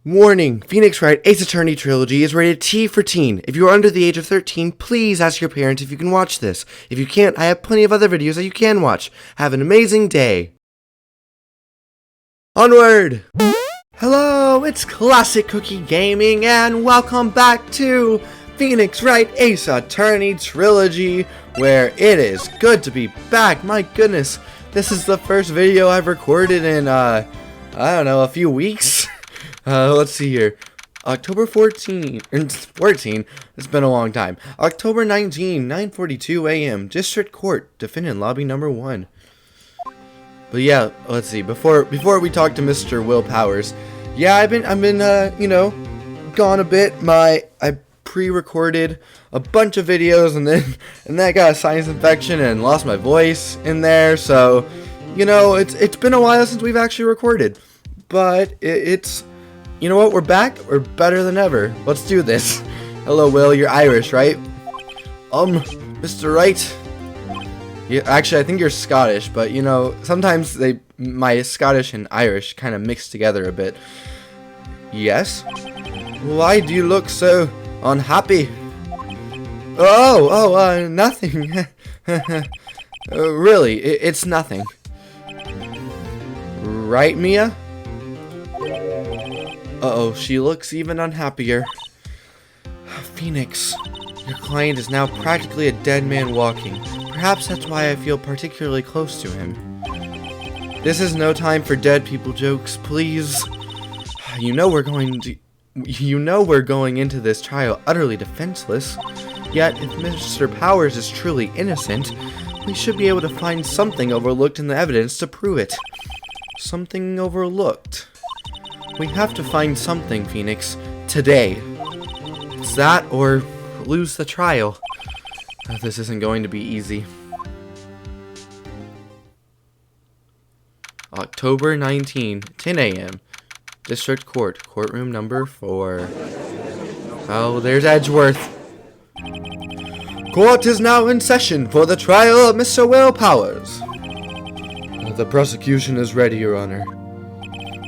Warning, Phoenix Wright Ace Attorney Trilogy is rated T for teen. If you are under the age of 13, please ask your parents if you can watch this. If you can't, I have plenty of other videos that you can watch. Have an amazing day. Onward! Hello, it's Classic Cookie Gaming, and welcome back to Phoenix Wright Ace Attorney Trilogy, where it is good to be back. My goodness, this is the first video I've recorded in, I don't know, a few weeks? Let's see here. October 14, it's been a long time. October 19, 9:42 a.m. District Court, defendant lobby number 1. But yeah, let's see. Before we talk to Mr. Will Powers, yeah, I've been gone a bit. I pre-recorded a bunch of videos and then I got a sinus infection and lost my voice in there. So, it's been a while since we've actually recorded. But it's you know what? We're back. We're better than ever. Let's do this. Hello, Will. You're Irish, right? Mr. Wright. Yeah, actually, I think you're Scottish, but sometimes my Scottish and Irish kind of mix together a bit. Yes? Why do you look so unhappy? Nothing. Really, it's nothing. Right, Mia? Uh-oh, she looks even unhappier. Phoenix, your client is now practically a dead man walking. Perhaps that's why I feel particularly close to him. This is no time for dead people jokes, please. You know we're going into this trial utterly defenseless. Yet, if Mr. Powers is truly innocent, we should be able to find something overlooked in the evidence to prove it. Something overlooked. We have to find something, Phoenix, today. It's that or lose the trial. This isn't going to be easy. October 19, 10 a.m. District Court, courtroom number 4. Oh, there's Edgeworth. Court is now in session for the trial of Mr. Will Powers. The prosecution is ready, Your Honor.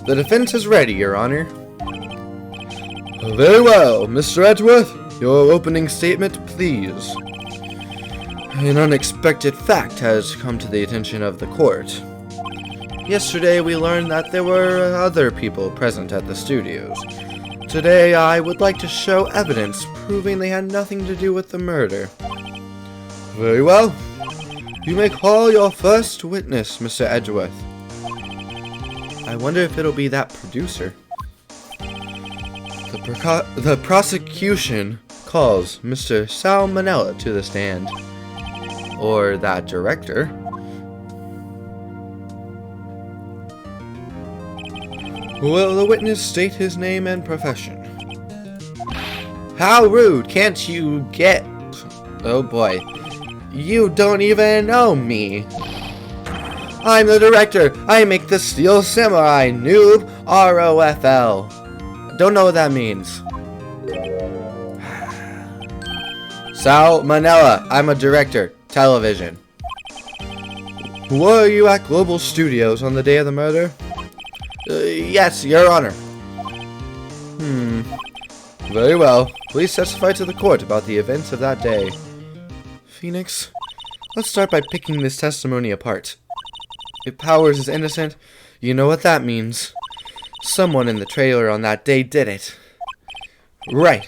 The defense is ready, Your Honor. Very well, Mr. Edgeworth. Your opening statement, please. An unexpected fact has come to the attention of the court. Yesterday we learned that there were other people present at the studios. Today I would like to show evidence proving they had nothing to do with the murder. Very well. You may call your first witness, Mr. Edgeworth. I wonder if it'll be that producer. The prosecution calls Mr. Sal Manella to the stand. Or that director. Will the witness state his name and profession? How rude, can't you get... Oh boy. You don't even know me. I'm the director. I make the Steel Samurai, noob, ROFL. Don't know what that means. Sal Manella, I'm a director. Television. Were you at Global Studios on the day of the murder? Yes, Your Honor. Very well. Please testify to the court about the events of that day. Phoenix, let's start by picking this testimony apart. If Powers is innocent, you know what that means. Someone in the trailer on that day did it. Right.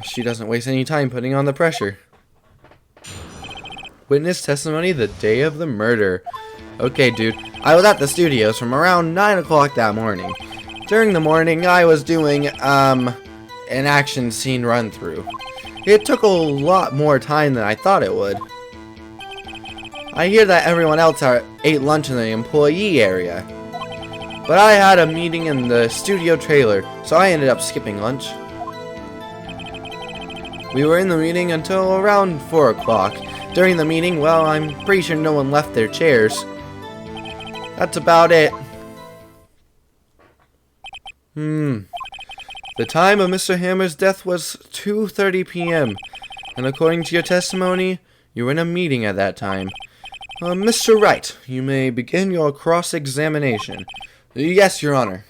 She doesn't waste any time putting on the pressure. Witness testimony the day of the murder. Okay, dude. I was at the studios from around 9 o'clock that morning. During the morning, I was doing, an action scene run-through. It took a lot more time than I thought it would. I hear that everyone else ate lunch in the employee area. But I had a meeting in the studio trailer, so I ended up skipping lunch. We were in the meeting until around 4 o'clock. During the meeting, well, I'm pretty sure no one left their chairs. That's about it. The time of Mr. Hammer's death was 2:30 p.m. And according to your testimony, you were in a meeting at that time. Mr. Wright, you may begin your cross-examination. Yes, Your Honor.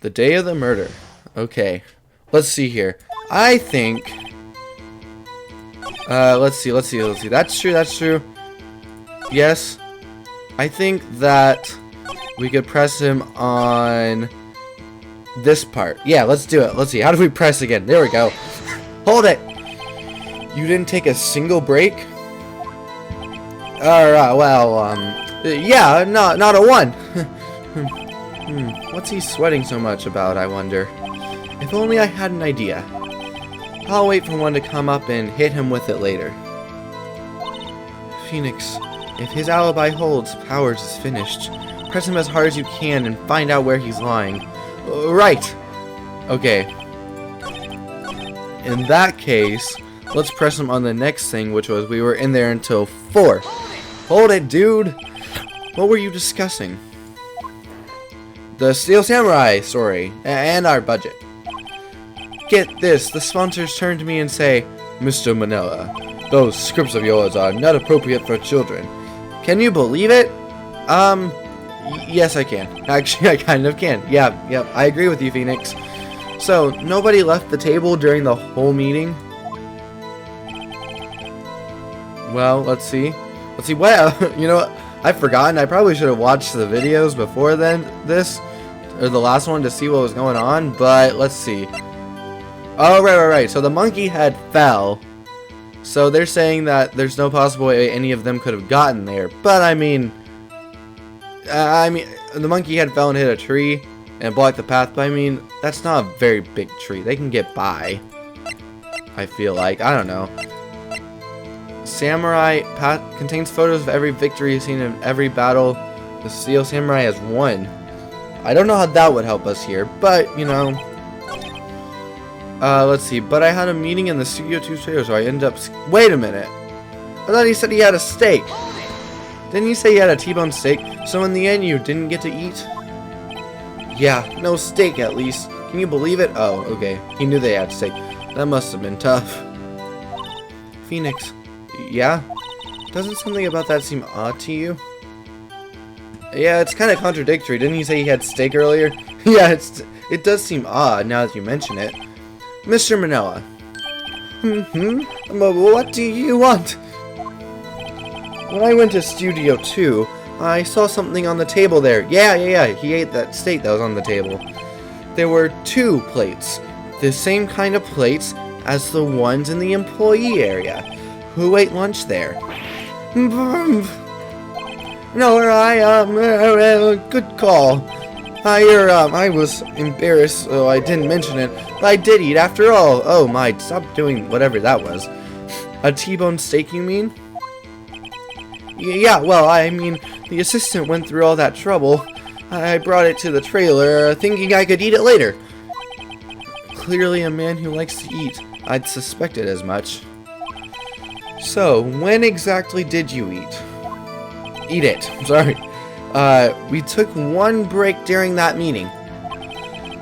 The day of the murder. Okay. Let's see here. I think... let's see. That's true. Yes. I think that we could press him on this part. Yeah, let's do it. Let's see. How do we press again? There we go. Hold it. You didn't take a single break? Alright, well, yeah, not a one. What's he sweating so much about, I wonder? If only I had an idea. I'll wait for one to come up and hit him with it later. Phoenix, if his alibi holds, Powers is finished. Press him as hard as you can and find out where he's lying. Right! Okay. In that case, let's press him on the next thing, which was we were in there until 4. Hold it, dude! What were you discussing? The Steel Samurai story, and our budget. Get this, the sponsors turn to me and say, Mr. Manila, those scripts of yours are not appropriate for children. Can you believe it? Yes I can. Actually, I kind of can. Yep, I agree with you, Phoenix. So, nobody left the table during the whole meeting? Well, let's see. What? You know what? I've forgotten. I probably should have watched the videos before then, or the last one, to see what was going on, but let's see. Oh, right. So the monkey head fell. So they're saying that there's no possible way any of them could have gotten there. But I mean, the monkey head fell and hit a tree and blocked the path. But I mean, that's not a very big tree. They can get by. I feel like. I don't know. Samurai path contains photos of every victory you've seen in every battle the Steel Samurai has won. I don't know how that would help us here, but you know. Let's see. But I had a meeting in the Studio 2 trailer, so I ended up. Wait a minute. I thought he said he had a steak. Didn't he say he had a T-bone steak? So in the end, you didn't get to eat? Yeah, no steak at least. Can you believe it? Oh, okay. He knew they had steak. That must have been tough. Phoenix. Yeah? Doesn't something about that seem odd to you? Yeah, it's kind of contradictory. Didn't he say he had steak earlier? Yeah, it does seem odd now that you mention it. Mr. Manila. What do you want? When I went to Studio 2, I saw something on the table there. Yeah. He ate that steak that was on the table. There were 2 plates. The same kind of plates as the ones in the employee area. Who ate lunch there? No, good call. I was embarrassed, so I didn't mention it, but I did eat after all. Oh my, stop doing whatever that was. A T-bone steak, you mean? Yeah, well, I mean, the assistant went through all that trouble. I brought it to the trailer, thinking I could eat it later. Clearly a man who likes to eat. I'd suspected as much. So, when exactly did you eat? Eat it. Sorry. We took 1 break during that meeting.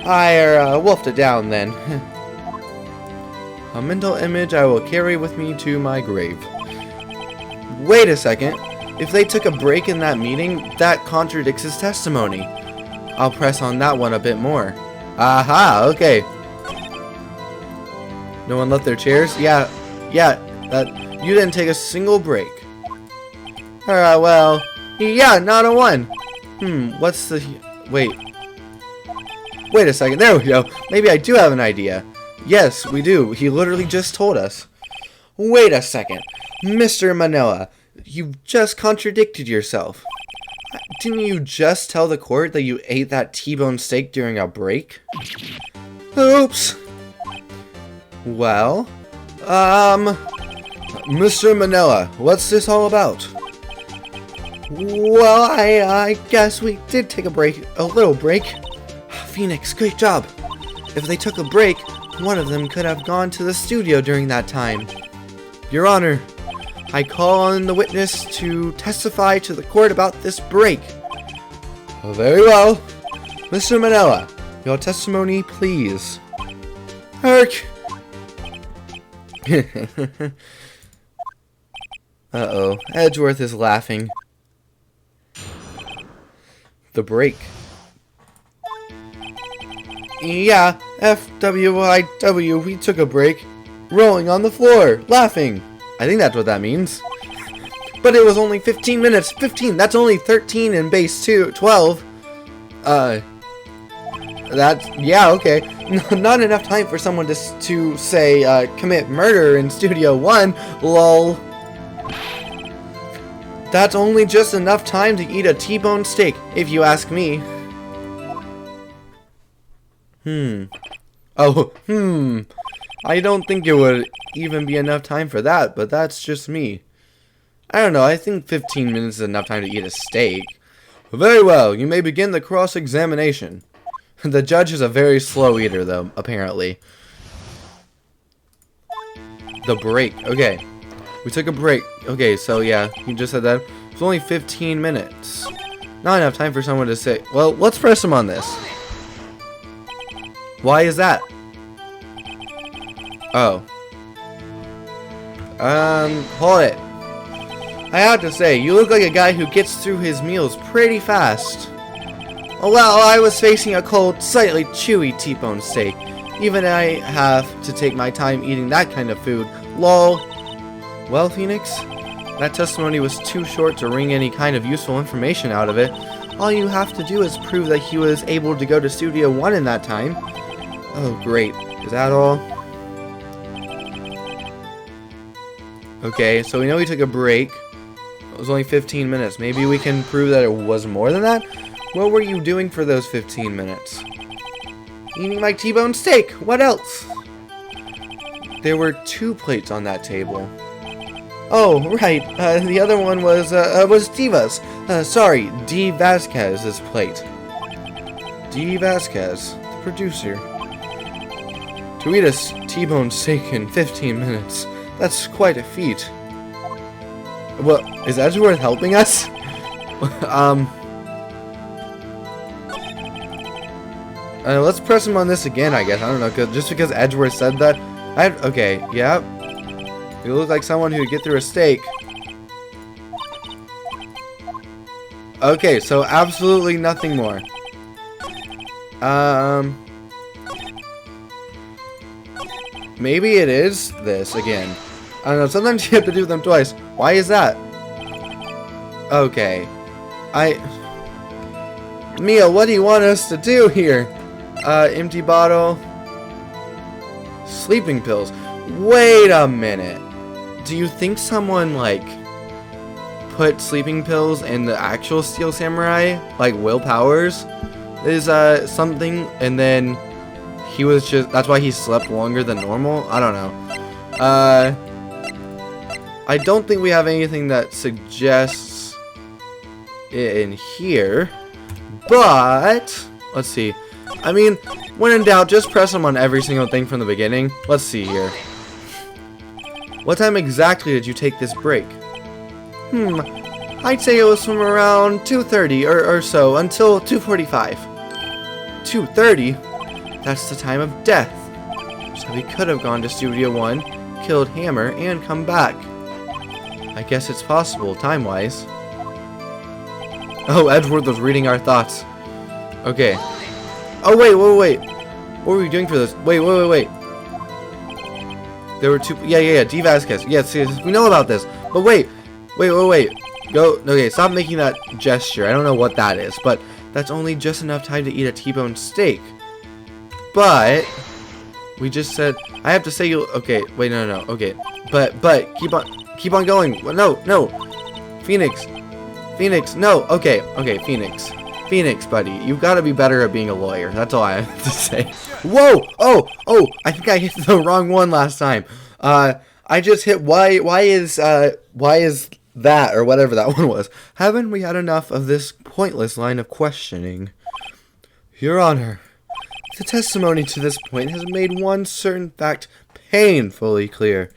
I wolfed it down then. A mental image I will carry with me to my grave. Wait a second. If they took a break in that meeting, that contradicts his testimony. I'll press on that one a bit more. Aha, okay. No one left their chairs? Yeah, you didn't take a single break. Alright, well, yeah, not a 1. What's the... Wait a second, there we go. Maybe I do have an idea. Yes, we do. He literally just told us. Wait a second. Mr. Manila, you've just contradicted yourself. Didn't you just tell the court that you ate that T-bone steak during a break? Oops. Well, Mr. Manila, what's this all about? Well, I guess we did take a little break. Phoenix, great job. If they took a break, one of them could have gone to the studio during that time. Your Honor, I call on the witness to testify to the court about this break. Very well. Mr. Manila, your testimony, please. Herc. Uh-oh. Edgeworth is laughing. The break. Yeah, FWIW, we took a break. Rolling on the floor, laughing. I think that's what that means. But it was only 15 minutes. 15, that's only 13 in base 12. Yeah, okay. Not enough time for someone to say, commit murder in Studio 1, lol. That's only just enough time to eat a T-bone steak, if you ask me. I don't think it would even be enough time for that, but that's just me. I don't know, I think 15 minutes is enough time to eat a steak. Very well, you may begin the cross-examination. The judge is a very slow eater, though, apparently. The break. Okay. We took a break. Okay, so yeah, you just said that. It's only 15 minutes. Not enough time for someone to say, well, let's press him on this. Why is that? Oh. Hold it. I have to say, you look like a guy who gets through his meals pretty fast. Well, I was facing a cold, slightly chewy T-bone steak. Even I have to take my time eating that kind of food. Lol. Well, Phoenix, that testimony was too short to wring any kind of useful information out of it. All you have to do is prove that he was able to go to Studio 1 in that time. Oh, great. Is that all? Okay, so we know we took a break. It was only 15 minutes. Maybe we can prove that it was more than that? What were you doing for those 15 minutes? Eating my T-bone steak. What else? There were 2 plates on that table. Oh, right. The other one was Diva's. Sorry, D. Vasquez's plate. D. Vasquez, the producer. To eat a T-bone steak in 15 minutes. That's quite a feat. Well, is Edgeworth helping us? Let's press him on this again, I guess. I don't know, just because Edgeworth said that. Okay, yeah. You look like someone who'd get through a steak. Okay, so absolutely nothing more. Maybe it is this again. I don't know, sometimes you have to do them twice. Why is that? Okay. Mia, what do you want us to do here? Empty bottle. Sleeping pills. Wait a minute. Do you think someone, like, put sleeping pills in the actual Steel Samurai? Like, Will Powers? Is, something, and then he was just, that's why he slept longer than normal? I don't know. I don't think we have anything that suggests it in here, but let's see. I mean, when in doubt, just press them on every single thing from the beginning. Let's see here. What time exactly did you take this break? I'd say it was from around 2:30 or so until 2:45. 2:30? That's the time of death. So we could have gone to Studio 1, killed Hammer, and come back. I guess it's possible, time-wise. Oh, Edgeworth was reading our thoughts. Okay. Oh, wait. What were we doing for this? Wait. There were 2... Yeah, D. Vasquez. Yes, we know about this. But wait. Go... Okay, stop making that gesture. I don't know what that is, but that's only just enough time to eat a T-bone steak. But... we just said... I have to say you... Okay, wait, no. Okay. But, keep on going. No. Phoenix, no. Okay, Phoenix, buddy. You've got to be better at being a lawyer. That's all I have to say. Whoa! Oh! I think I hit the wrong one last time. I just hit why is that, or whatever that one was. Haven't we had enough of this pointless line of questioning? Your Honor, the testimony to this point has made one certain fact painfully clear.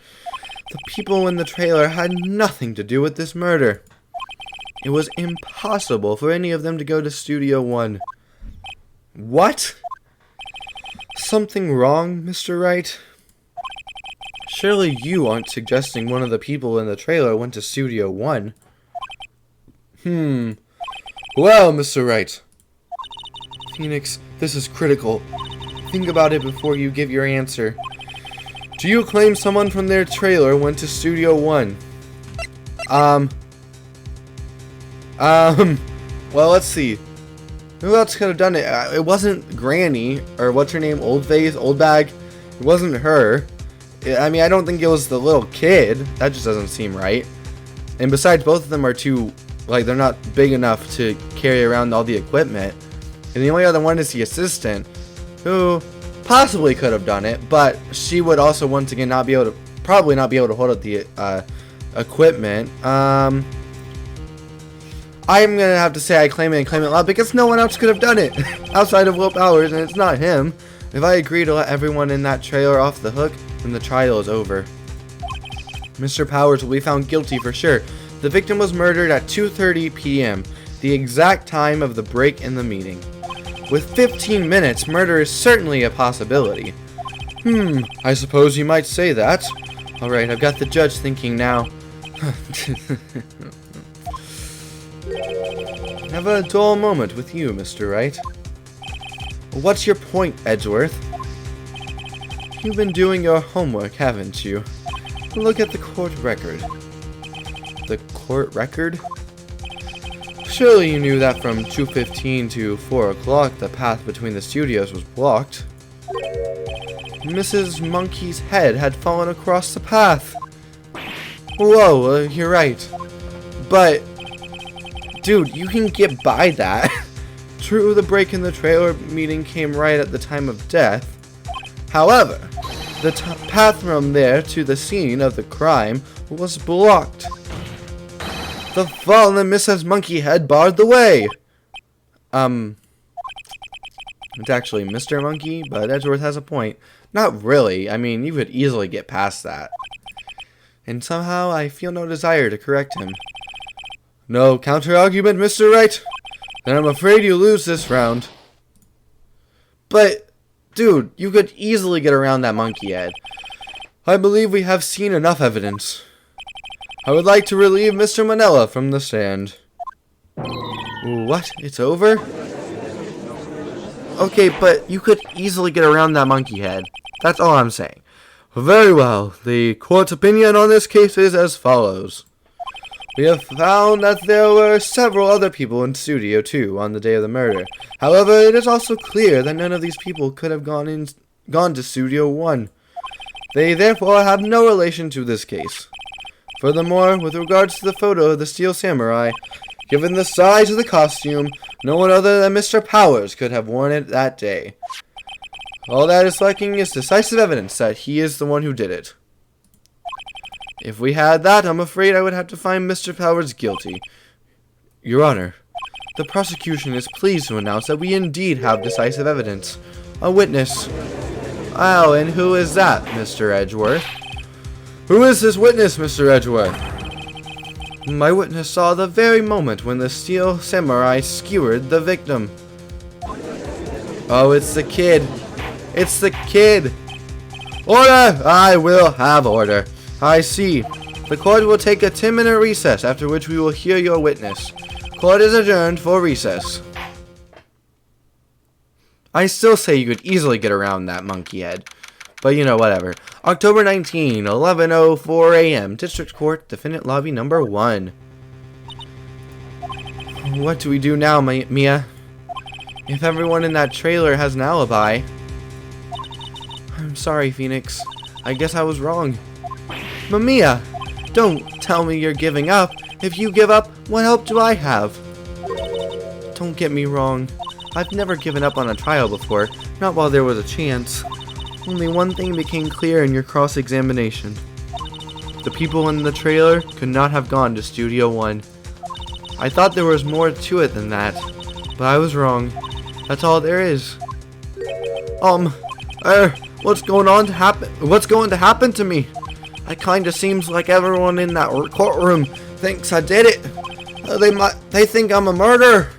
The people in the trailer had nothing to do with this murder. It was impossible for any of them to go to Studio 1. What? Something wrong, Mr. Wright? Surely you aren't suggesting one of the people in the trailer went to Studio 1. Well, Mr. Wright. Phoenix, this is critical. Think about it before you give your answer. Do you claim someone from their trailer went to Studio 1? Well, let's see. Who else could have done it? It wasn't Granny, or what's her name? Oldface? Oldbag? It wasn't her. I mean, I don't think it was the little kid. That just doesn't seem right. And besides, both of them are too, like, they're not big enough to carry around all the equipment. And the only other one is the assistant, who possibly could have done it, but she would also, once again, probably not be able to hold up the equipment. I'm gonna have to say I claim it and claim it loud because no one else could have done it outside of Will Powers, and it's not him. If I agree to let everyone in that trailer off the hook, then the trial is over. Mr. Powers will be found guilty for sure. The victim was murdered at 2:30 p.m., the exact time of the break in the meeting. With 15 minutes, murder is certainly a possibility. I suppose you might say that. Alright, I've got the judge thinking now. Never a dull moment with you, Mr. Wright. What's your point, Edgeworth? You've been doing your homework, haven't you? Look at the court record. The court record? Surely you knew that from 2:15 to 4 o'clock the path between the studios was blocked. Mrs. Monkey's head had fallen across the path. Whoa, you're right. But, dude, you can get by that. True, the break in the trailer meeting came right at the time of death. However, the path from there to the scene of the crime was blocked. The fallen Mrs. Monkeyhead barred the way. It's actually Mr. Monkey, but Edgeworth has a point. Not really. I mean, you could easily get past that. And somehow I feel no desire to correct him. No counter-argument, Mr. Wright? Then I'm afraid you lose this round. But, dude, you could easily get around that monkey head. I believe we have seen enough evidence. I would like to relieve Mr. Manella from the stand. What? It's over? Okay, but you could easily get around that monkey head. That's all I'm saying. Very well. The court's opinion on this case is as follows. We have found that there were several other people in Studio 2 on the day of the murder. However, it is also clear that none of these people could have gone to Studio 1. They therefore have no relation to this case. Furthermore, with regards to the photo of the Steel Samurai, given the size of the costume, no one other than Mr. Powers could have worn it that day. All that is lacking is decisive evidence that he is the one who did it. If we had that, I'm afraid I would have to find Mr. Powers guilty. Your Honor, the prosecution is pleased to announce that we indeed have decisive evidence. A witness. Oh, and who is that, Mr. Edgeworth? Who is this witness, Mr. Edgeworth? My witness saw the very moment when the Steel Samurai skewered the victim. Oh, it's the kid. It's the kid. Order! I will have order. I see. The court will take a 10-minute recess, after which we will hear your witness. Court is adjourned for recess. I still say you could easily get around that monkey head. But, you know, whatever. October 19, 11:04 a.m. District Court, Defendant Lobby Number 1. What do we do now, Mia? If everyone in that trailer has an alibi... I'm sorry, Phoenix. I guess I was wrong. But Mia, don't tell me you're giving up. If you give up, what help do I have? Don't get me wrong. I've never given up on a trial before, not while there was a chance. Only one thing became clear in your cross-examination. The people in the trailer could not have gone to Studio 1. I thought there was more to it than that, but I was wrong. That's all there is. What's going to happen to me? It kinda seems like everyone in that courtroom thinks I did it. They think I'm a murderer.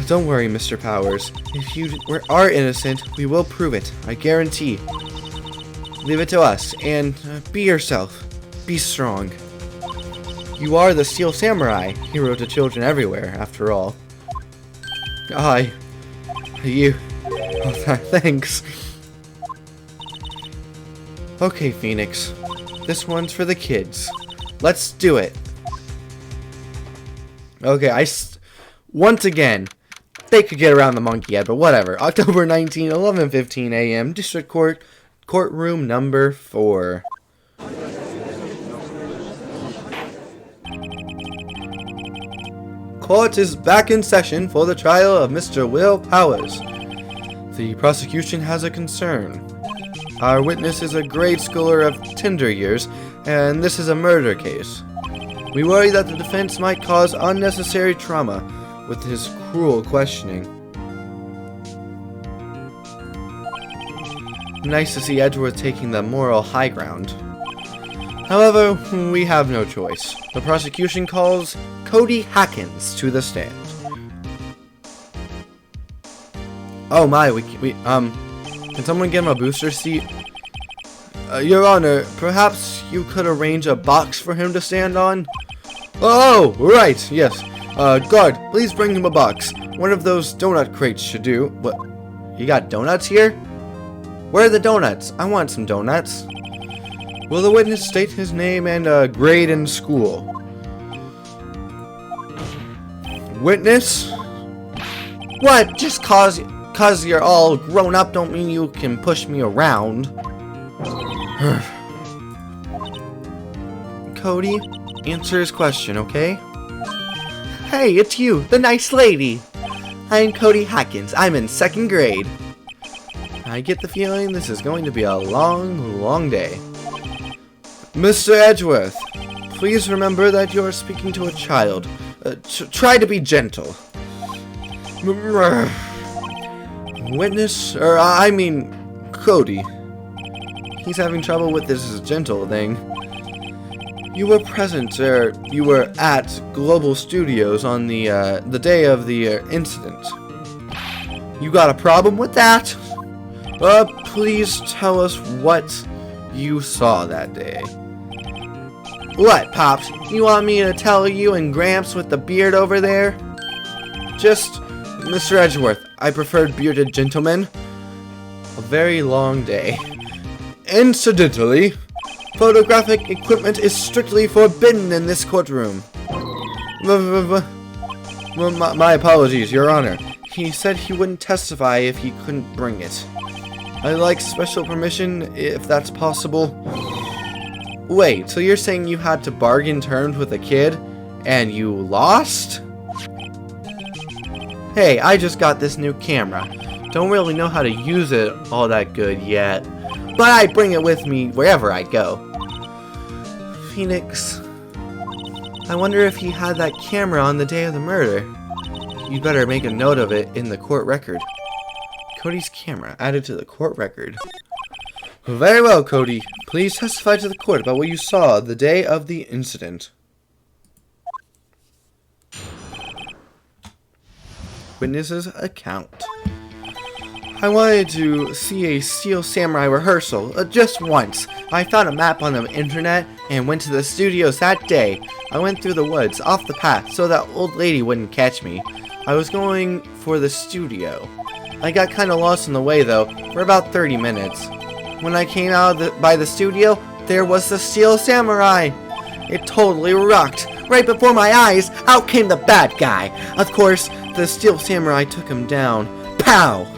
Don't worry, Mr. Powers. If you are innocent, we will prove it. I guarantee. Leave it to us, and be yourself. Be strong. You are the Steel Samurai, hero to children everywhere, after all. You Thanks. Okay, Phoenix. This one's for the kids. Let's do it. Okay, once again, they could get around the monkey head, but whatever. October 19, 11:15 a.m. District Court, courtroom number 4. Court is back in session for the trial of Mr. Will Powers. The prosecution has a concern. Our witness is a grade schooler of tender years, and this is a murder case. We worry that the defense might cause unnecessary trauma with his cruel questioning. Nice to see Edgeworth taking the moral high ground. However, we have no choice. The prosecution calls Cody Hackins to the stand. Oh my, can someone give him a booster seat? Your Honor, perhaps you could arrange a box for him to stand on? Oh, right, yes. Guard, please bring him a box. One of those donut crates should do. What? You got donuts here? Where are the donuts? I want some donuts. Will the witness state his name and grade in school? Witness? What? Just cause you're all grown up don't mean you can push me around. Cody, answer his question, okay? Hey, it's you, the nice lady. I'm Cody Hackins. I'm in 2nd grade. I get the feeling this is going to be a long, long day. Mr. Edgeworth, please remember that you're speaking to a child. Try to be gentle. Witness, Cody. He's having trouble with this gentle thing. You were present, you were at Global Studios on the day of the incident. You got a problem with that? Please tell us what you saw that day. What, Pops? You want me to tell you and Gramps with the beard over there? Just, Mr. Edgeworth, I preferred bearded gentlemen. A very long day. Incidentally, photographic equipment is strictly forbidden in this courtroom. My apologies, Your Honor. He said he wouldn't testify if he couldn't bring it. I'd like special permission, if that's possible. Wait, so you're saying you had to bargain terms with a kid, and you lost? Hey, I just got this new camera. Don't really know how to use it all that good yet, but I bring it with me wherever I go. Phoenix, I wonder if he had that camera on the day of the murder. You better make a note of it in the court record. Cody's camera added to the court record. Very well, Cody. Please testify to the court about what you saw the day of the incident. Witness's account. I wanted to see a Steel Samurai rehearsal, just once. I found a map on the internet and went to the studios that day. I went through the woods, off the path, so that old lady wouldn't catch me. I was going for the studio. I got kinda lost on the way though, for about 30 minutes. When I came out by the studio, there was the Steel Samurai. It totally rocked. Right before my eyes, out came the bad guy. Of course, the Steel Samurai took him down. Pow!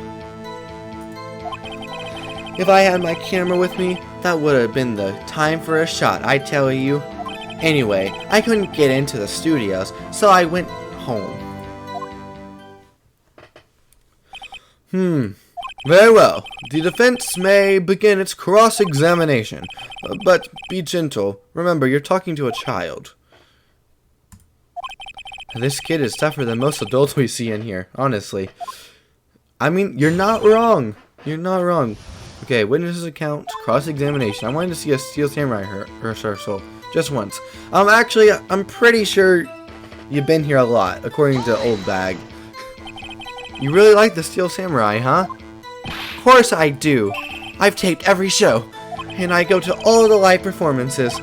If I had my camera with me, that would have been the time for a shot, I tell you. Anyway, I couldn't get into the studios, so I went home. Very well. The defense may begin its cross-examination. But be gentle. Remember, you're talking to a child. This kid is tougher than most adults we see in here, honestly. I mean, you're not wrong. You're not wrong. Okay, witness's account, cross-examination. I wanted to see a Steel Samurai rehearsal. Just once. Actually, I'm pretty sure you've been here a lot, according to Old Bag. You really like the Steel Samurai, huh? Of course I do. I've taped every show, and I go to all the live performances.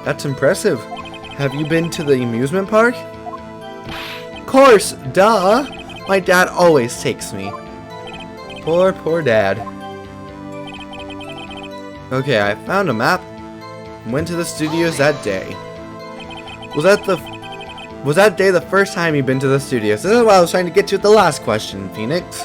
That's impressive. Have you been to the amusement park? Of course, duh. My dad always takes me. Poor dad. Okay, I found a map. Went to the studios that day. Was that day the first time you've been to the studios? This is what I was trying to get to with the last question, Phoenix.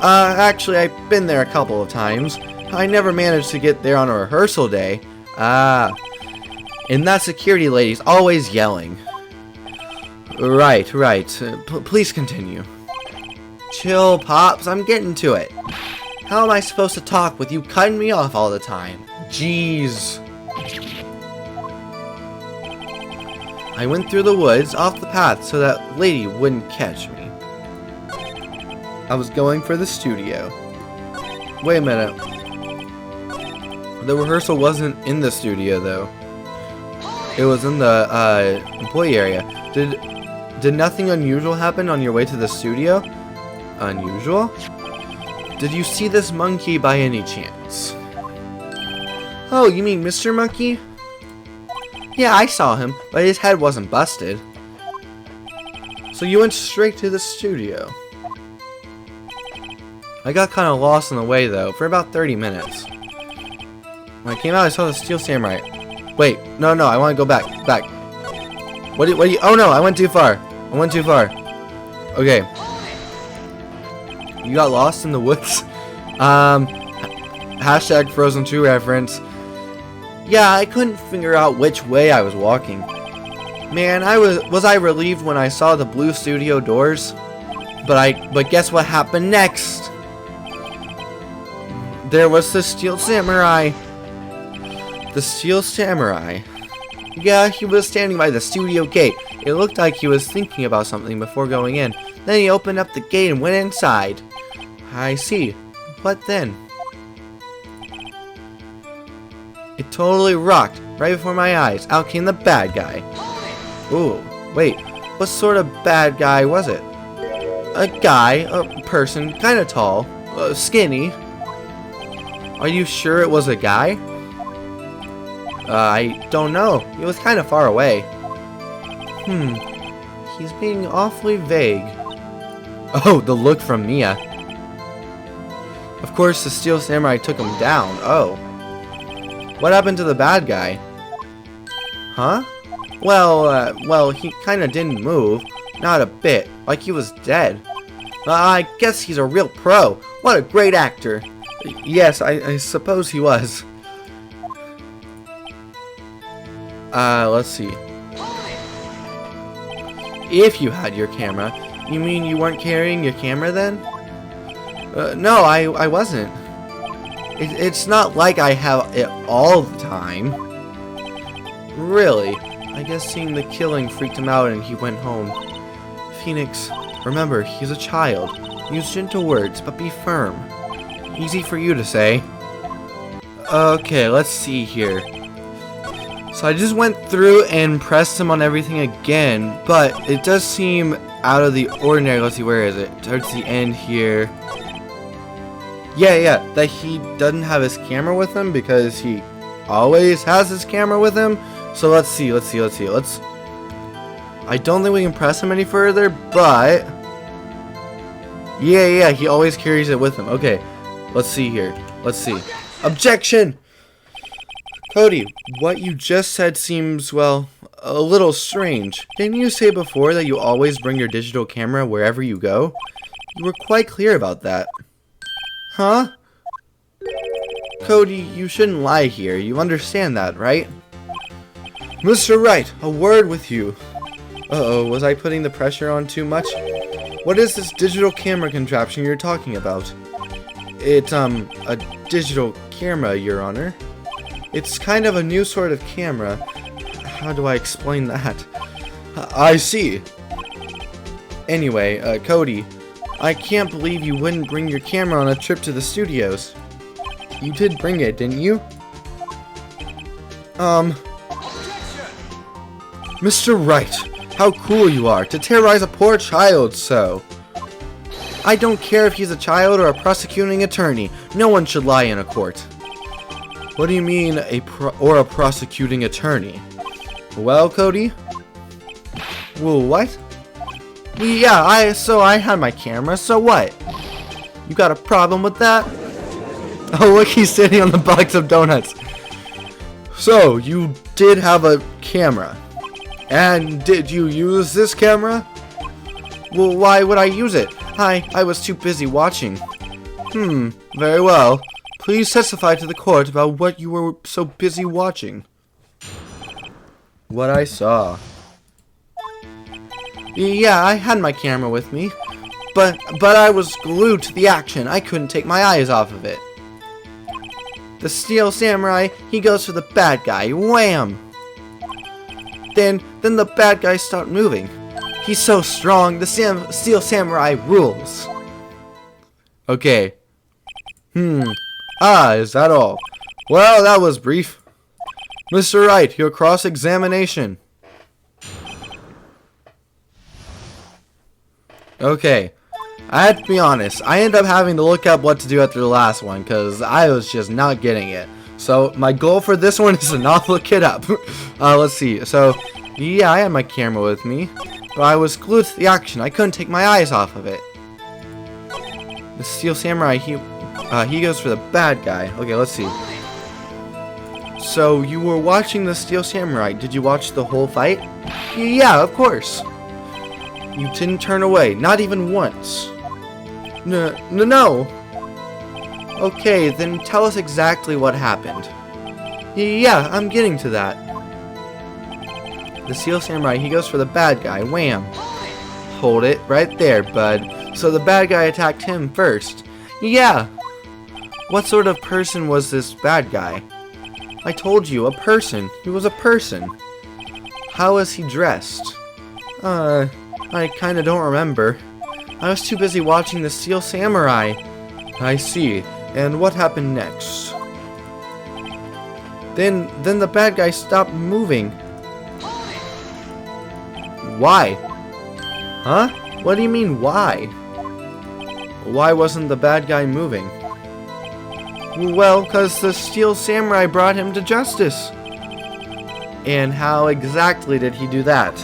Actually, I've been there a couple of times. I never managed to get there on a rehearsal day. And that security lady's always yelling. Right. Please continue. Chill, Pops. I'm getting to it. How am I supposed to talk with you cutting me off all the time? Jeez. I went through the woods off the path so that lady wouldn't catch me. I was going for the studio. Wait a minute. The rehearsal wasn't in the studio though. It was in the employee area. Did nothing unusual happen on your way to the studio? Unusual? Did you see this monkey by any chance? Oh, you mean Mr. Monkey? Yeah, I saw him, but his head wasn't busted. So you went straight to the studio. I got kind of lost on the way though, for about 30 minutes. When I came out, I saw the Steel Samurai. Wait, no, I want to go back. What do you, oh no, I went too far. Okay. You got lost in the woods? Hashtag Frozen 2 reference. Yeah, I couldn't figure out which way I was walking. Man, was I relieved when I saw the blue studio doors? But guess what happened next? There was the Steel Samurai. The Steel Samurai. Yeah, he was standing by the studio gate. It looked like he was thinking about something before going in. Then he opened up the gate and went inside. I see. What then? It totally rocked. Right before my eyes, out came the bad guy. Ooh, wait. What sort of bad guy was it? A guy, a person, kind of tall, skinny. Are you sure it was a guy? I don't know. He was kind of far away. He's being awfully vague. Oh, the look from Mia. Of course, the Steel Samurai took him down. Oh. What happened to the bad guy? Huh? Well, he kind of didn't move. Not a bit. Like he was dead. I guess he's a real pro. What a great actor. Yes, I suppose he was. Let's see. If you had your camera. You mean you weren't carrying your camera then? No, I wasn't. It's not like I have it all the time. Really? I guess seeing the killing freaked him out and he went home. Phoenix, remember, he's a child. Use gentle words, but be firm. Easy for you to say. Okay, let's see here. So I just went through and pressed him on everything again, but it does seem out of the ordinary. Let's see, where is it? Towards the end here. Yeah, that he doesn't have his camera with him because he always has his camera with him. So let's see. I don't think we can press him any further, but yeah, he always carries it with him. Okay, let's see here. Objection! Cody, what you just said seems, well, a little strange. Didn't you say before that you always bring your digital camera wherever you go? You were quite clear about that. Huh? Cody, you shouldn't lie here. You understand that, right? Mr. Wright, a word with you. Uh-oh, was I putting the pressure on too much? What is this digital camera contraption you're talking about? It's, a digital camera, Your Honor. It's kind of a new sort of camera. How do I explain that? I see. Anyway, Cody, I can't believe you wouldn't bring your camera on a trip to the studios. You did bring it, didn't you? Mr. Wright, how cruel you are to terrorize a poor child so. I don't care if he's a child or a prosecuting attorney. No one should lie in a court. What do you mean, a prosecuting attorney? Well, Cody? Well, what? Yeah, so I had my camera, so what? You got a problem with that? Oh, look, he's sitting on the box of donuts. So, you did have a camera. And did you use this camera? Well, why would I use it? I was too busy watching. Very well. Please testify to the court about what you were so busy watching. What I saw. Yeah, I had my camera with me. But I was glued to the action. I couldn't take my eyes off of it. The Steel Samurai, he goes for the bad guy. Wham! Then the bad guy stopped moving. He's so strong, the Steel Samurai rules. Okay. Is that all? Well, that was brief. Mr. Wright, your cross-examination. Okay. I have to be honest, I ended up having to look up what to do after the last one, because I was just not getting it. So, my goal for this one is to not look it up. Let's see. So, yeah, I had my camera with me, but I was glued to the action. I couldn't take my eyes off of it. The Steel Samurai, he goes for the bad guy. Okay, let's see. So, you were watching the Steel Samurai. Did you watch the whole fight? Yeah, of course. You didn't turn away, not even once. No. Okay, then tell us exactly what happened. Yeah, I'm getting to that. The Steel Samurai, he goes for the bad guy. Wham. Hold it right there, bud. So the bad guy attacked him first. Yeah. What sort of person was this bad guy? I told you, a person. He was a person. How was he dressed? I kinda don't remember. I was too busy watching the Steel Samurai. I see. And what happened next? Then the bad guy stopped moving. Why? Huh? What do you mean, why? Why wasn't the bad guy moving? Well, because the Steel Samurai brought him to justice. And how exactly did he do that?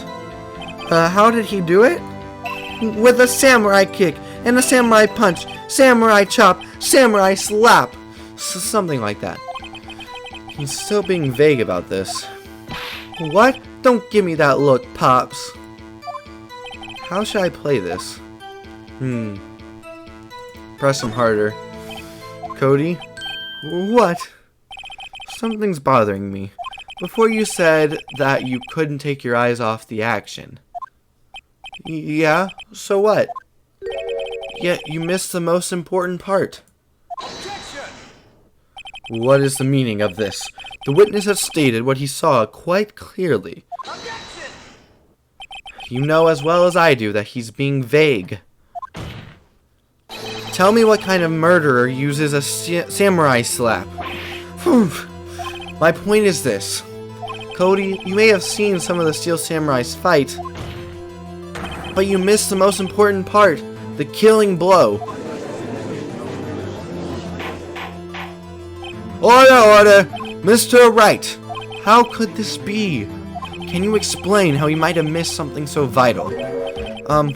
How did he do it? With a samurai kick, and a samurai punch, samurai chop, samurai slap. Something like that. He's still being vague about this. What? Don't give me that look, Pops. How should I play this? Press him harder. Cody? What? Something's bothering me. Before you said that you couldn't take your eyes off the action. Yeah? So what? Yet you missed the most important part. Objection! What is the meaning of this? The witness has stated what he saw quite clearly. Objection! You know as well as I do that he's being vague. Tell me what kind of murderer uses a samurai slap. Whew. My point is this. Cody, you may have seen some of the Steel Samurais fight, but you missed the most important part, the killing blow. Order! Mr. Wright! How could this be? Can you explain how you might have missed something so vital?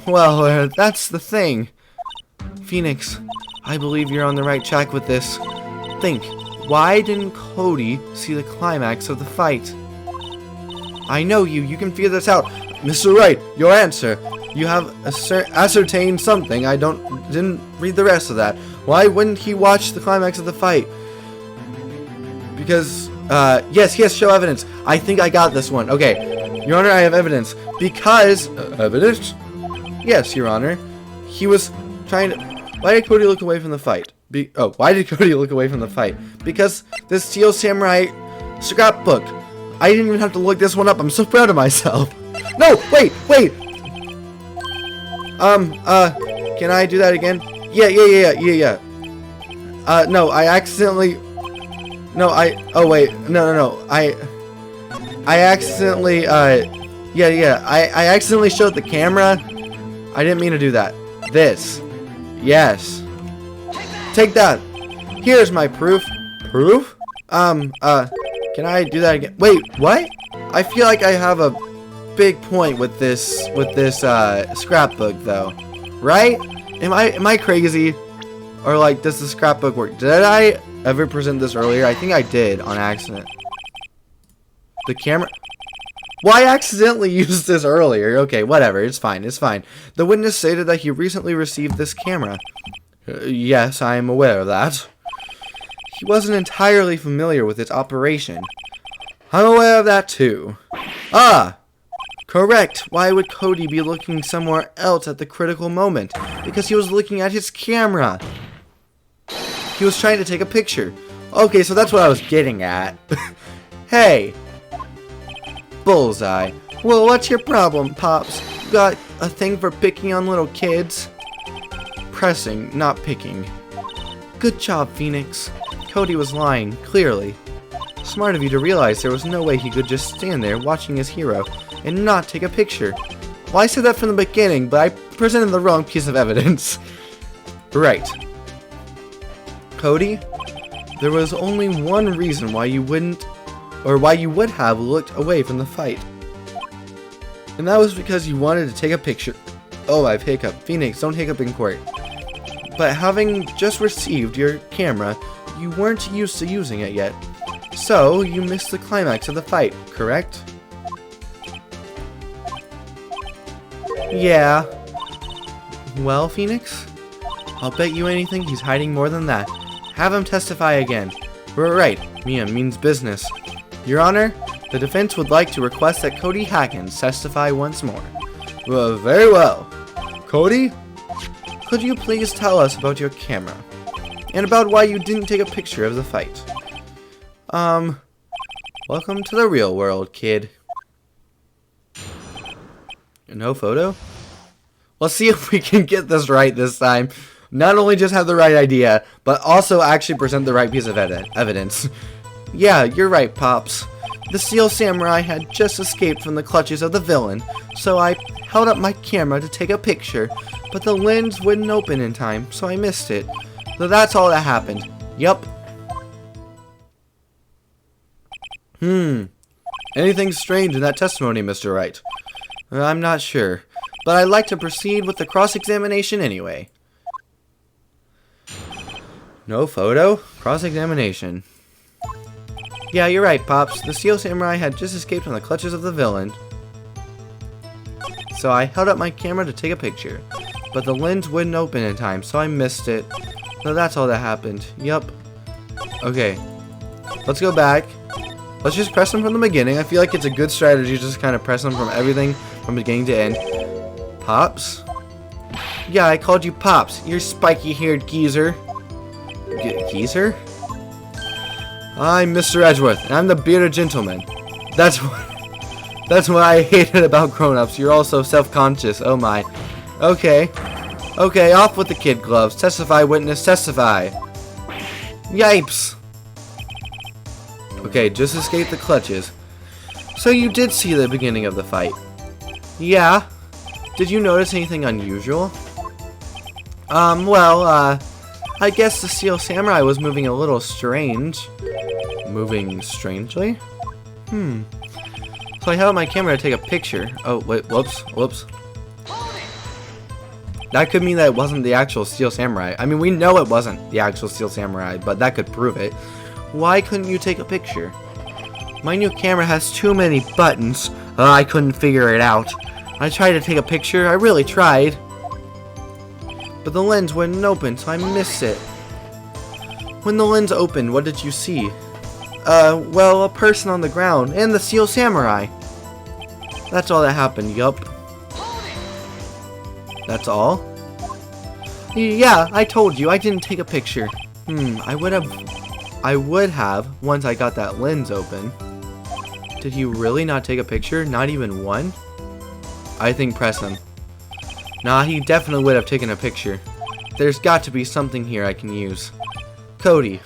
Well, that's the thing. Phoenix, I believe you're on the right track with this. Think, why didn't Cody see the climax of the fight? I know you can figure this out. Mr. Wright, your answer. You have ascertained something. I didn't read the rest of that. Why wouldn't he watch the climax of the fight? Because, yes, show evidence. I think I got this one. Okay, Your Honor, I have evidence. Because, evidence? Yes, Your Honor. He was trying to... Why did Cody look away from the fight? Why did Cody look away from the fight? Because the Steel Samurai scrapbook. I didn't even have to look this one up. I'm so proud of myself. No, wait. Can I do that again? Yeah. No, I accidentally... No, oh wait, no. I accidentally, I accidentally showed the camera. I didn't mean to do that. This. Yes. Take that. Here's my proof. Proof? Can I do that again? Wait, what? I feel like I have a big point with this scrapbook though. Right? Am I crazy? Or like, does the scrapbook work? Did I ever present this earlier? I think I did on accident. The camera... Why accidentally used this earlier? Okay, whatever. It's fine. It's fine. The witness stated that he recently received this camera. Yes, I am aware of that. He wasn't entirely familiar with its operation. I'm aware of that too. Ah! Correct. Why would Cody be looking somewhere else at the critical moment? Because he was looking at his camera. He was trying to take a picture. Okay, so that's what I was getting at. Hey! Bullseye. Well, what's your problem, Pops? You got a thing for picking on little kids? Pressing, not picking. Good job, Phoenix. Cody was lying, clearly. Smart of you to realize there was no way he could just stand there watching his hero and not take a picture. Well, I said that from the beginning, but I presented the wrong piece of evidence. Right. Cody, there was only one reason why you wouldn't, or why you would have looked away from the fight. And that was because you wanted to take a picture. Oh, I've hiccuped. Phoenix, don't hiccup in court. But having just received your camera, you weren't used to using it yet. So, you missed the climax of the fight, correct? Yeah. Well, Phoenix? I'll bet you anything he's hiding more than that. Have him testify again. We're right. Mia means business. Your Honor, the defense would like to request that Cody Hackins testify once more. Well, very well. Cody, could you please tell us about your camera? And about why you didn't take a picture of the fight? Welcome to the real world, kid. No photo? Let's see if we can get this right this time. Not only just have the right idea, but also actually present the right piece of evidence. Yeah, you're right, Pops. The Steel Samurai had just escaped from the clutches of the villain, so I held up my camera to take a picture, but the lens wouldn't open in time, so I missed it. So that's all that happened. Yup. Anything strange in that testimony, Mr. Wright? I'm not sure, but I'd like to proceed with the cross-examination anyway. No photo? Cross-examination. Yeah, you're right, Pops. The Steel Samurai had just escaped from the clutches of the villain. So I held up my camera to take a picture, but the lens wouldn't open in time, so I missed it. So that's all that happened. Yup. Okay. Let's go back. Let's just press them from the beginning. I feel like it's a good strategy to just kind of press them from everything from beginning to end. Pops? Yeah, I called you Pops. You're spiky-haired geezer. Geezer? I'm Mr. Edgeworth, and I'm the bearded gentleman. That's what I hated about grown-ups. You're all so self-conscious. Oh my. Okay. Okay, off with the kid gloves. Testify, witness, testify. Yipes. Okay, just escaped the clutches. So you did see the beginning of the fight? Yeah. Did you notice anything unusual? I guess the Steel Samurai was moving a little strange. Moving strangely? So I held my camera to take a picture. Oh, wait, whoops. That could mean that it wasn't the actual Steel Samurai. I mean, we know it wasn't the actual Steel Samurai, but that could prove it. Why couldn't you take a picture? My new camera has too many buttons. I couldn't figure it out. I tried to take a picture. I really tried. But the lens wouldn't open, so I missed it. When the lens opened, what did you see? Well, a person on the ground, and the Steel Samurai. That's all that happened, yup. That's all? Yeah, I told you, I didn't take a picture. I would have, once I got that lens open. Did you really not take a picture? Not even one? I think press him. Nah, he definitely would have taken a picture. There's got to be something here I can use. Cody.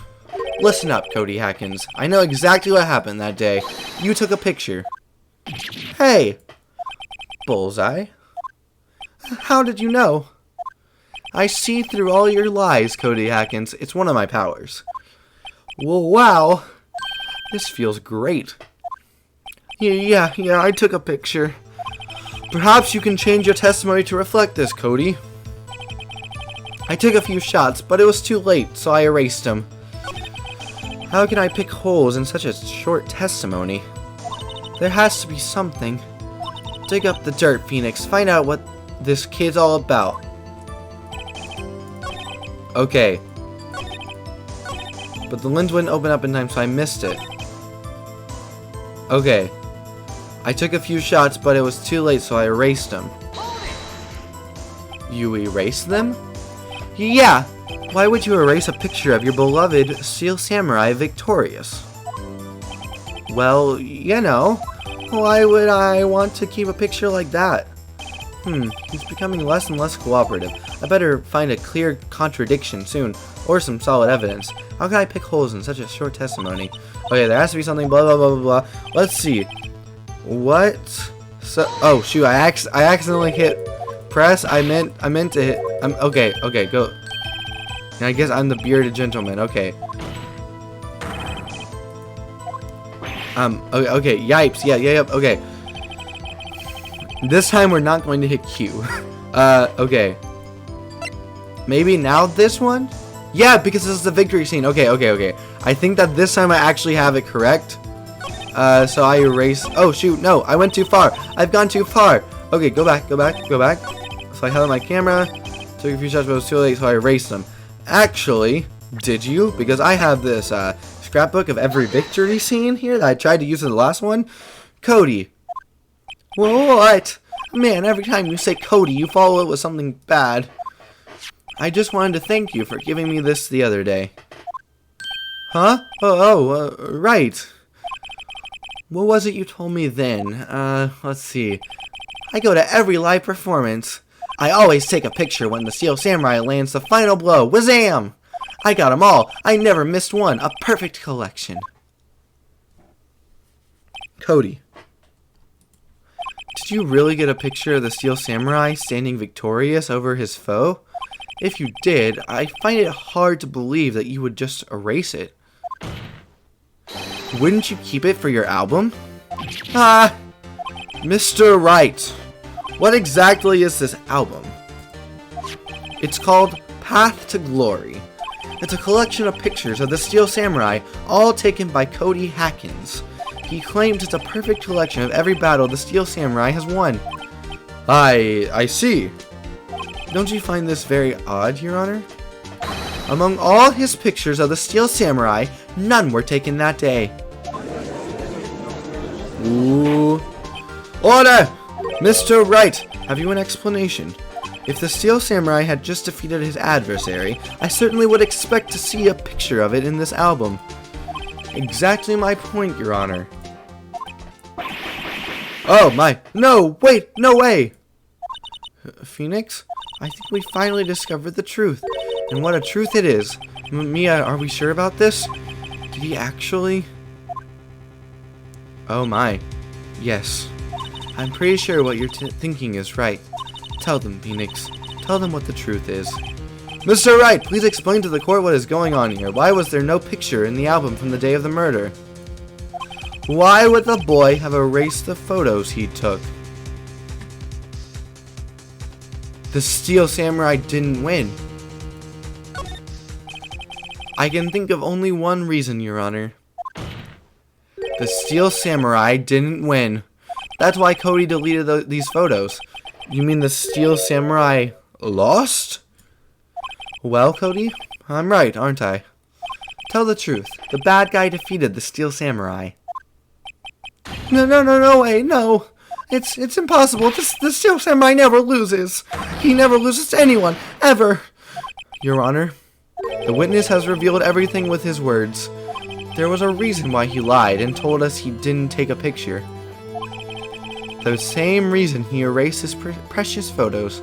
Listen up, Cody Hackins. I know exactly what happened that day. You took a picture. Hey! Bullseye? How did you know? I see through all your lies, Cody Hackins. It's one of my powers. Well, wow. This feels great. Yeah, I took a picture. Perhaps you can change your testimony to reflect this, Cody. I took a few shots, but it was too late, so I erased them. How can I pick holes in such a short testimony? There has to be something. Dig up the dirt, Phoenix. Find out what this kid's all about. Okay. But the lens wouldn't open up in time, so I missed it. Okay. I took a few shots, but it was too late, so I erased them. You erased them? Yeah. Why would you erase a picture of your beloved Steel Samurai victorious? Well, you know. Why would I want to keep a picture like that? He's becoming less and less cooperative. I better find a clear contradiction soon, or some solid evidence. How can I pick holes in such a short testimony? Okay, there has to be something, blah, blah, blah, blah, blah. Let's see. What? So, oh, shoot, I accidentally hit press. I meant to hit, okay, go. And I guess I'm the bearded gentleman, okay. Okay, yipes, yeah, okay. This time we're not going to hit Q. Okay. Maybe now this one? Yeah, because this is the victory scene. Okay. I think that this time I actually have it correct. So I erase. Oh, shoot, no, I went too far. I've gone too far. Okay, go back. So I held my camera, took a few shots, but it was too late, so I erased them. Actually, did you? Because I have this, scrapbook of every victory scene here that I tried to use in the last one. Cody. What? Man, every time you say Cody, you follow it with something bad. I just wanted to thank you for giving me this the other day. Huh? Right. What was it you told me then? Let's see. I go to every live performance. I always take a picture when the Steel Samurai lands the final blow. Wazam! I got them all. I never missed one. A perfect collection. Cody. Did you really get a picture of the Steel Samurai standing victorious over his foe? If you did, I find it hard to believe that you would just erase it. Wouldn't you keep it for your album? Ah! Mr. Wright, what exactly is this album? It's called Path to Glory. It's a collection of pictures of the Steel Samurai, all taken by Cody Hackins. He claims it's a perfect collection of every battle the Steel Samurai has won. I see. Don't you find this very odd, Your Honor? Among all his pictures of the Steel Samurai, none were taken that day. Ooh. Order! Mr. Wright, have you an explanation? If the Steel Samurai had just defeated his adversary, I certainly would expect to see a picture of it in this album. Exactly my point, Your Honor. Oh my, no, wait, no way! Phoenix, I think we finally discovered the truth, and what a truth it is. Mia, are we sure about this? Did he actually? Oh my, yes. I'm pretty sure what you're thinking is right. Tell them, Phoenix. Tell them what the truth is. Mr. Wright, please explain to the court what is going on here. Why was there no picture in the album from the day of the murder? Why would the boy have erased the photos he took? The Steel Samurai didn't win. I can think of only one reason, Your Honor. The Steel Samurai didn't win. That's why Cody deleted these photos. You mean the Steel Samurai lost? Well, Cody, I'm right, aren't I? Tell the truth. The bad guy defeated the Steel Samurai. No way, no. It's impossible. The Steel Samurai never loses. He never loses to anyone, ever. Your Honor, the witness has revealed everything with his words. There was a reason why he lied and told us he didn't take a picture. The same reason he erased his precious photos.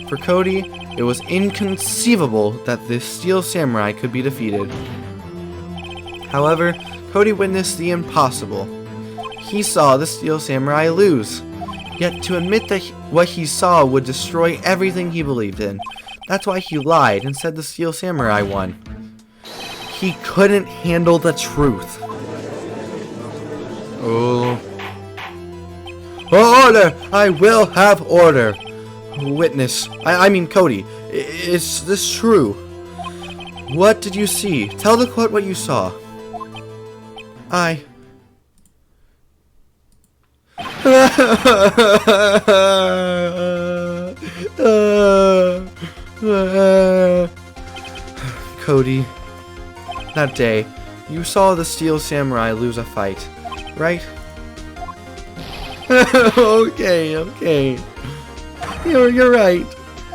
For Cody, it was inconceivable that the Steel Samurai could be defeated. However, Cody witnessed the impossible. He saw the Steel Samurai lose. Yet to admit that what he saw would destroy everything he believed in. That's why he lied and said the Steel Samurai won. He couldn't handle the truth. Oh. Order! I will have order! Witness, I mean Cody, Is this true? What did you see? Tell the court what you saw. Cody, that day, you saw the Steel Samurai lose a fight, right? Okay. You're right.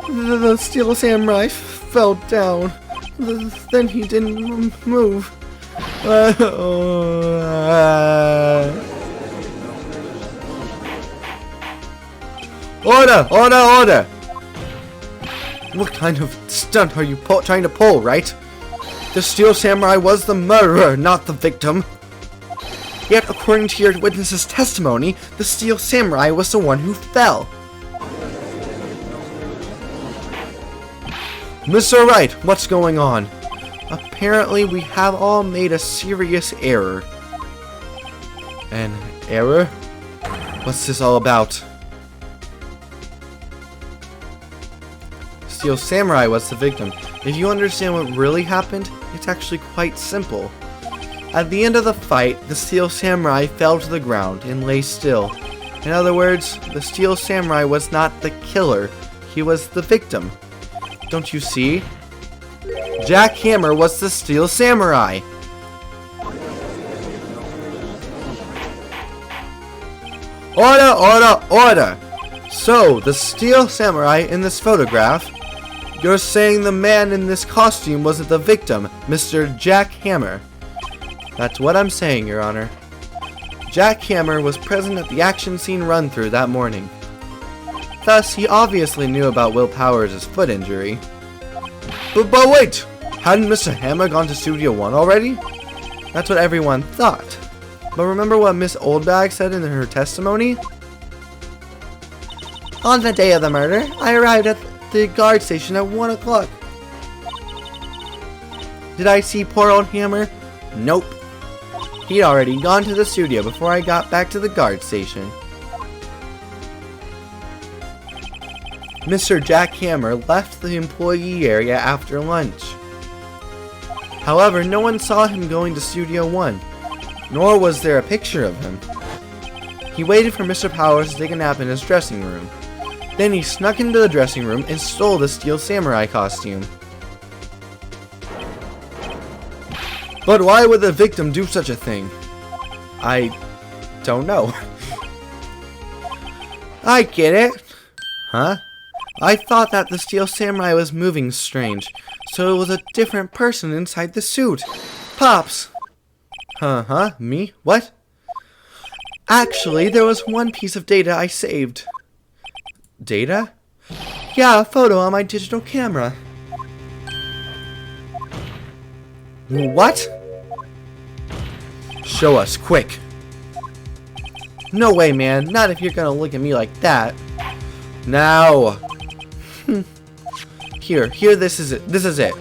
The Steel Samurai fell down. Then he didn't move. Order! What kind of stunt are you trying to pull, right? The Steel Samurai was the murderer, not the victim. Yet, according to your witness's testimony, the Steel Samurai was the one who fell. Mr. Wright, what's going on? Apparently, we have all made a serious error. An error? What's this all about? Steel Samurai was the victim. If you understand what really happened, it's actually quite simple. At the end of the fight, the Steel Samurai fell to the ground and lay still. In other words, the Steel Samurai was not the killer, he was the victim. Don't you see? Jack Hammer was the Steel Samurai. Order! So, the Steel Samurai in this photograph, you're saying the man in this costume wasn't the victim, Mr. Jack Hammer. That's what I'm saying, Your Honor. Jack Hammer was present at the action scene run-through that morning. Thus, he obviously knew about Will Powers' foot injury. But wait! Hadn't Mr. Hammer gone to Studio 1 already? That's what everyone thought. But remember what Miss Oldbag said in her testimony? On the day of the murder, I arrived at the guard station at 1 o'clock. Did I see poor old Hammer? Nope. He'd already gone to the studio before I got back to the guard station. Mr. Jack Hammer left the employee area after lunch. However, no one saw him going to Studio 1, nor was there a picture of him. He waited for Mr. Powers to take a nap in his dressing room. Then he snuck into the dressing room and stole the Steel Samurai costume. But why would the victim do such a thing? I don't know. I get it. Huh? I thought that the Steel Samurai was moving strange, so it was a different person inside the suit. Pops! Huh? Me? What? Actually, there was one piece of data I saved. Data? Yeah, a photo on my digital camera. What? Show us, quick. No way, man. Not if you're gonna look at me like that. Now. Here, this is it. This is it.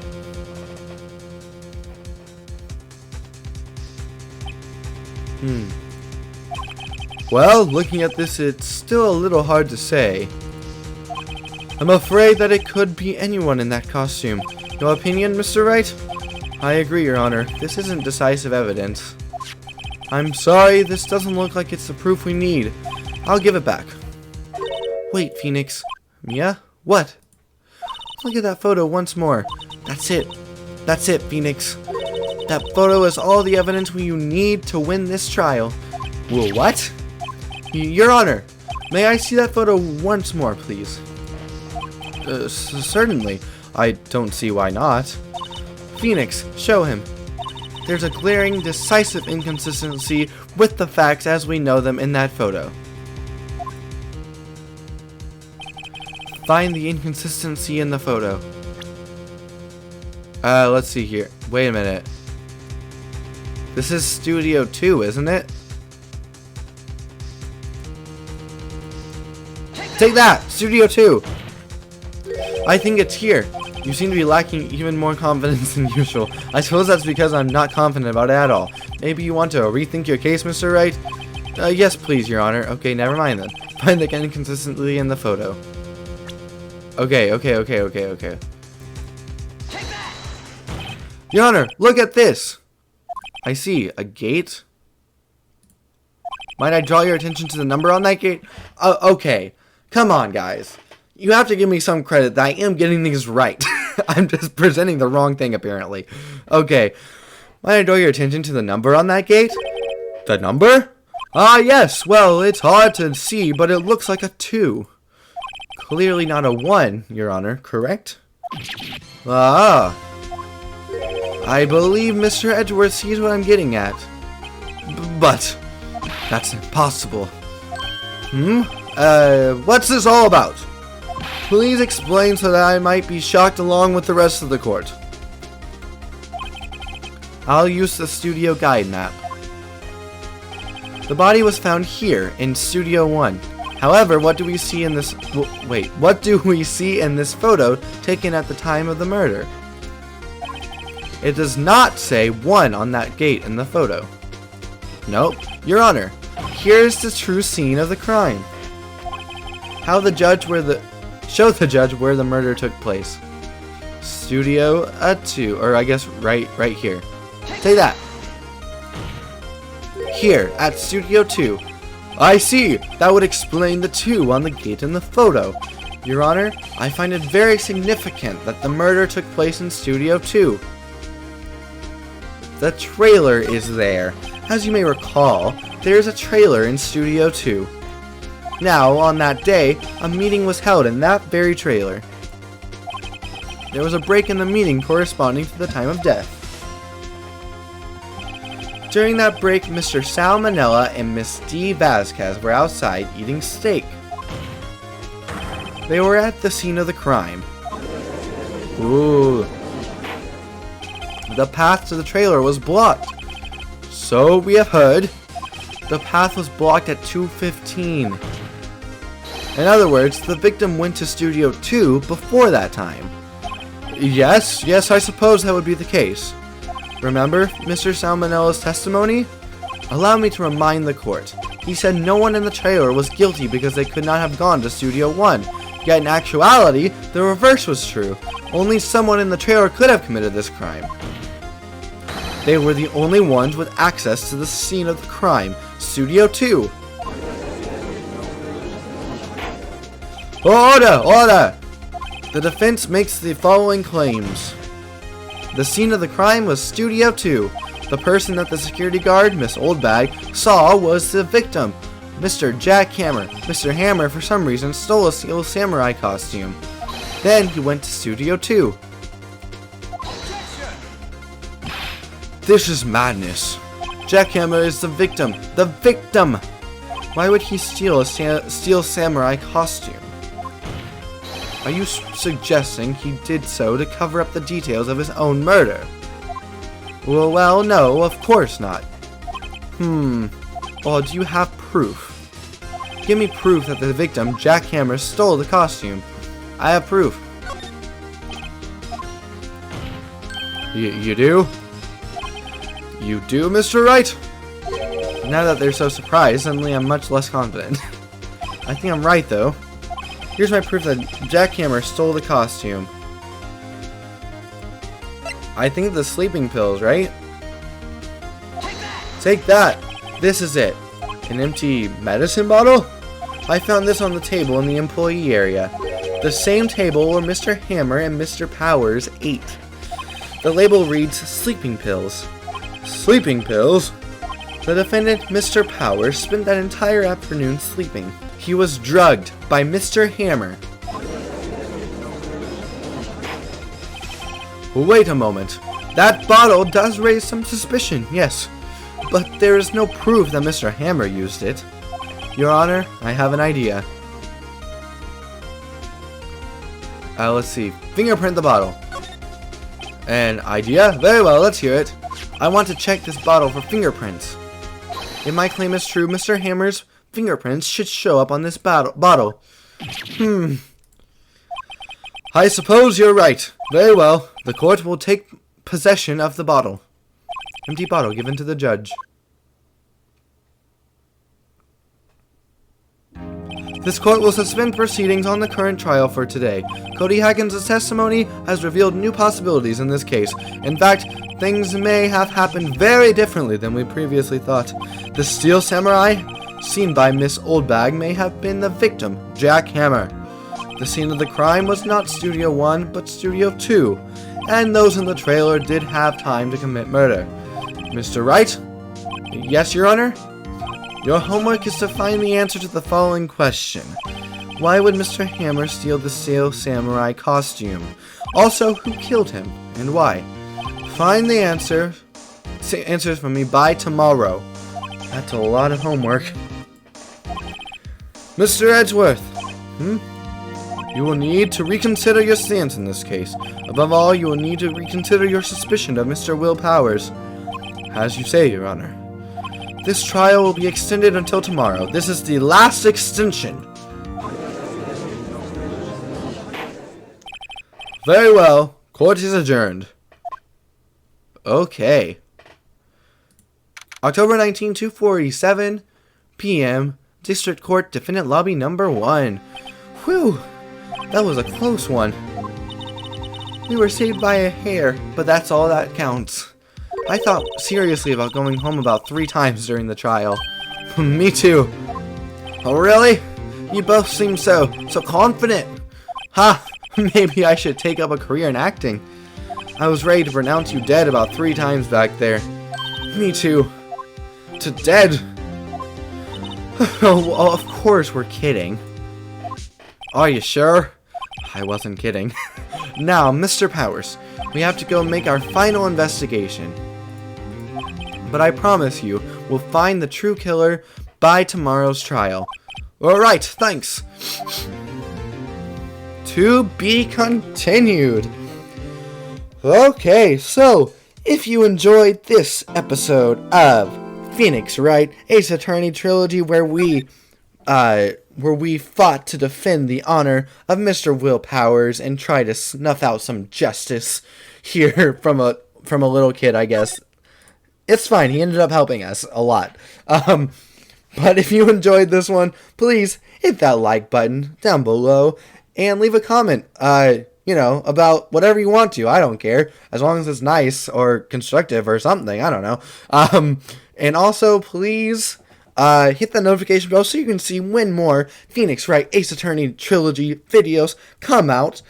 Well, looking at this, it's still a little hard to say. I'm afraid that it could be anyone in that costume. No opinion, Mr. Wright? I agree, Your Honor. This isn't decisive evidence. I'm sorry, this doesn't look like it's the proof we need. I'll give it back. Wait, Phoenix. Mia? What? Look at that photo once more. That's it. That's it, Phoenix. That photo is all the evidence you need to win this trial. Whoa, what? Your Honor, may I see that photo once more, please? Certainly. I don't see why not. Phoenix, show him. There's a glaring, decisive inconsistency with the facts as we know them in that photo. Find the inconsistency in the photo. Let's see here. Wait a minute. This is Studio 2, isn't it? Take that! Studio 2! I think it's here. You seem to be lacking even more confidence than usual. I suppose that's because I'm not confident about it at all. Maybe you want to rethink your case, Mr. Wright? Yes, please, Your Honor. Okay, never mind then. Find the inconsistency in the photo. Okay. Your Honor, look at this. I see a gate. Might I draw your attention to the number on that gate? Okay. Come on, guys. You have to give me some credit that I am getting things right. I'm just presenting the wrong thing, apparently. Okay. Might I draw your attention to the number on that gate? The number? Ah, yes. Well, it's hard to see, but it looks like a 2. Clearly not a 1, Your Honor, correct? Ah. I believe Mr. Edgeworth sees what I'm getting at. But that's impossible. What's this all about? Please explain so that I might be shocked along with the rest of the court. I'll use the studio guide map. The body was found here in Studio 1. However, what do we see in this... what do we see in this photo taken at the time of the murder? It does not say 1 on that gate in the photo. Nope. Your Honor, here's the true scene of the crime. Show the judge where the murder took place. Studio 2, or I guess right here. Say that. Here, at Studio 2. I see! That would explain the 2 on the gate in the photo. Your Honor, I find it very significant that the murder took place in Studio 2. The trailer is there. As you may recall, there is a trailer in Studio 2. Now, on that day, a meeting was held in that very trailer. There was a break in the meeting corresponding to the time of death. During that break, Mr. Salmonella and Miss D. Vasquez were outside eating steak. They were at the scene of the crime. Ooh. The path to the trailer was blocked. So we have heard. The path was blocked at 2:15. In other words, the victim went to Studio 2 before that time. Yes, I suppose that would be the case. Remember Mr. Salmonella's testimony? Allow me to remind the court. He said no one in the trailer was guilty because they could not have gone to Studio 1. Yet in actuality, the reverse was true. Only someone in the trailer could have committed this crime. They were the only ones with access to the scene of the crime, Studio 2. Order! The defense makes the following claims. The scene of the crime was Studio 2. The person that the security guard, Miss Oldbag, saw was the victim, Mr. Jack Hammer. Mr. Hammer, for some reason, stole a steel samurai costume. Then he went to Studio 2. This is madness. Jack Hammer is the victim. The victim! Why would he steal a steel samurai costume? Are you suggesting he did so to cover up the details of his own murder? Well, no, of course not. Well, do you have proof? Give me proof that the victim, Jack Hammer, stole the costume. I have proof. You do? You do, Mr. Wright? Now that they're so surprised, suddenly I'm much less confident. I think I'm right, though. Here's my proof that Jack Hammer stole the costume. I think the sleeping pills, right? Take that! This is it. An empty medicine bottle? I found this on the table in the employee area. The same table where Mr. Hammer and Mr. Powers ate. The label reads, sleeping pills. Sleeping pills? The defendant, Mr. Powers, spent that entire afternoon sleeping. He was drugged by Mr. Hammer. Wait a moment. That bottle does raise some suspicion, yes. But there is no proof that Mr. Hammer used it. Your Honor, I have an idea. Let's see. Fingerprint the bottle. An idea? Very well, let's hear it. I want to check this bottle for fingerprints. If my claim is true, Mr. Hammer's fingerprints should show up on this bottle. I suppose you're right. Very well. The court will take possession of the bottle. Empty bottle given to the judge. This court will suspend proceedings on the current trial for today. Cody Haggins' testimony has revealed new possibilities in this case. In fact, things may have happened very differently than we previously thought. The steel samurai seen by Miss Oldbag may have been the victim, Jack Hammer. The scene of the crime was not Studio 1, but Studio 2, and those in the trailer did have time to commit murder. Mr. Wright? Yes, Your Honor? Your homework is to find the answer to the following question. Why would Mr. Hammer steal the steel samurai costume? Also, who killed him, and why? Find the answers for me by tomorrow. That's a lot of homework. Mr. Edgeworth, you will need to reconsider your stance in this case. Above all, you will need to reconsider your suspicion of Mr. Will Powers. As you say, Your Honor. This trial will be extended until tomorrow. This is the last extension. Very well. Court is adjourned. Okay. October 19, 2:47 p.m. District Court, Defendant Lobby Number 1. Whew. That was a close one. We were saved by a hair, but that's all that counts. I thought seriously about going home about 3 times during the trial. Me too. Oh really? You both seem so confident. Ha! Maybe I should take up a career in acting. I was ready to pronounce you dead about 3 times back there. Me too. To dead. Oh, well, of course we're kidding. Are you sure? I wasn't kidding. Now, Mr. Powers, we have to go make our final investigation. But I promise you, we'll find the true killer by tomorrow's trial. Alright, thanks. To be continued. Okay, so, if you enjoyed this episode of Phoenix Wright, Ace Attorney Trilogy, where we fought to defend the honor of Mr. Will Powers and try to snuff out some justice here from a little kid, I guess. It's fine, he ended up helping us a lot. But if you enjoyed this one, please hit that like button down below and leave a comment, about whatever you want to. I don't care, as long as it's nice or constructive or something, I don't know. And also, please hit the notification bell so you can see when more Phoenix Wright Ace Attorney Trilogy videos come out.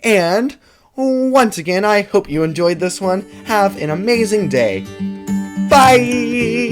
And once again, I hope you enjoyed this one. Have an amazing day. Bye!